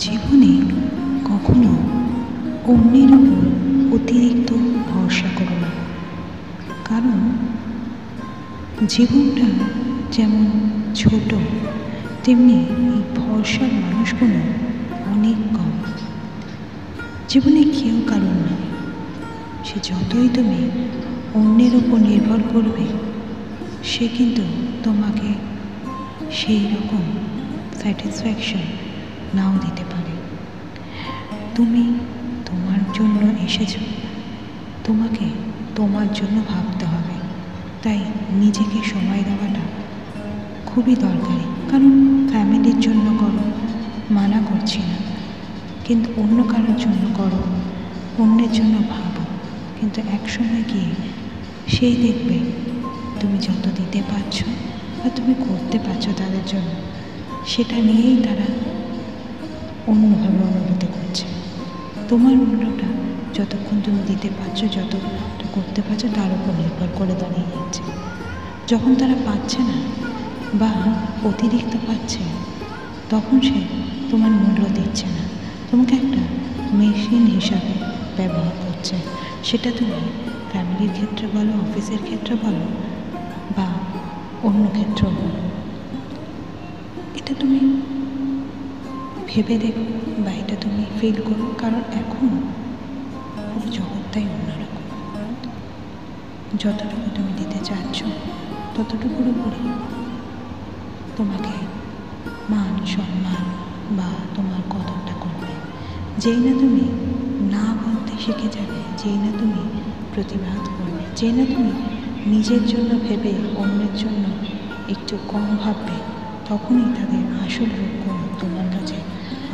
জীবনে কখনো অন্যের উপর অতিরিক্ত ভরসা করো না, কারণ জীবনটা যেমন ছোট তেমনি এই ভরসার মানুষগুলো অনেক কম। জীবনে কেউ কারণ নয়, সে যতই তুমি অন্যের উপর নির্ভর করবে সে কিন্তু তোমাকে সেই রকম স্যাটিসফ্যাকশন নাও দিতে পারে। তুমি তোমার জন্য এসেছো, তোমাকে তোমার জন্য ভাবতে হবে, তাই নিজেকে সময় দেওয়াটা খুবই দরকারি। কারণ ফ্যামিলির জন্য করো, মানা করছি না, কিন্তু অন্য কারোর জন্য করো, অন্যের জন্য ভাবো, কিন্তু একসময় গিয়ে সেই দেখবে তুমি যত দিতে পারছো বা তুমি করতে পারছো তাদের জন্য, সেটা নিয়েই তারা অন্যভাবে অনুভূতি করছে। তোমার মূল্যটা যতক্ষণ তুমি দিতে পারছো, যতটা করতে পারছো তার উপর নির্ভর করে দাঁড়িয়ে যাচ্ছে। যখন তারা পাচ্ছে না বা অতিরিক্ত পাচ্ছে, তখন সে তোমার মূল্য দিচ্ছে না, তোমাকে একটা মেশিন হিসাবে ব্যবহার করছে। সেটা তুমি ফ্যামিলির ক্ষেত্রে বলো, অফিসের ক্ষেত্রে বলো বা অন্য ক্ষেত্রেও বলো। এটা তুমি ভেবে দেখো বা এটা তুমি ফিল করো, কারণ এখন পুরো জগৎটাই অন্যরকম। যতটুকু তুমি দিতে চাচ্ছ ততটুকুর উপরে তোমাকে মান সম্মান বা তোমার কদরটা করবে। যেই না তুমি না বলতে শিখে যাবে, যেই না তুমি প্রতিবাদ করবে, যেই না তুমি নিজের জন্য ভেবে অন্যের জন্য একটু কম ভাববে, তখনই তাদের আসল রূপগুলো তোমার কাছে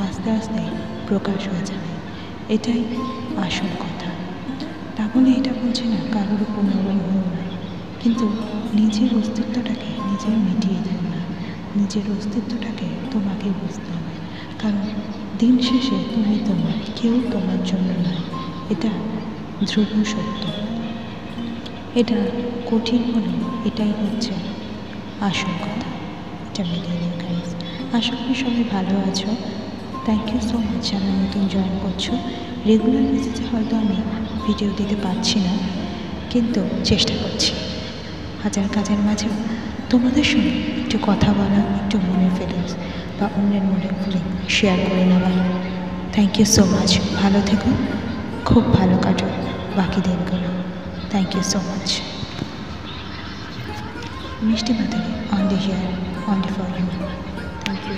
আস্তে আস্তে প্রকাশ হয়ে যাবে। এটাই আসল কথা। তা বলে এটা বলছে না কারোর উপর নরম হও না, কিন্তু নিজের অস্তিত্বটাকে নিজে মিটিয়ে দিও না। নিজের অস্তিত্বটাকে তোমাকে বুঝতে হবে, কারণ দিন শেষে তুমি তোমার, কেউ তোমার জন্য নয়। এটা ধ্রুব সত্য। এটা কঠিন হলেও এটাই হচ্ছে আসল কথা। এটা মেনে নিও গাইস। আশা করি সবাই ভালো আছো। থ্যাংক ইউ সো মাচ যারা নতুন জয়েন করছো। রেগুলার বেসিসে হয়তো আমি ভিডিও দিতে পারছি না, কিন্তু চেষ্টা করছি হাজার কাজের মাঝেও তোমাদের সঙ্গে একটু কথা বলা, একটু মনের ফিলিংস বা অন্যের মনের ফিলিং শেয়ার করে নেওয়া। Thank you so much. ভালো থেকো, খুব ভালো কাটো বাকি দিনগুলো। Thank you so much. মিষ্টি মাধুরী on the air, only for you. Thank you.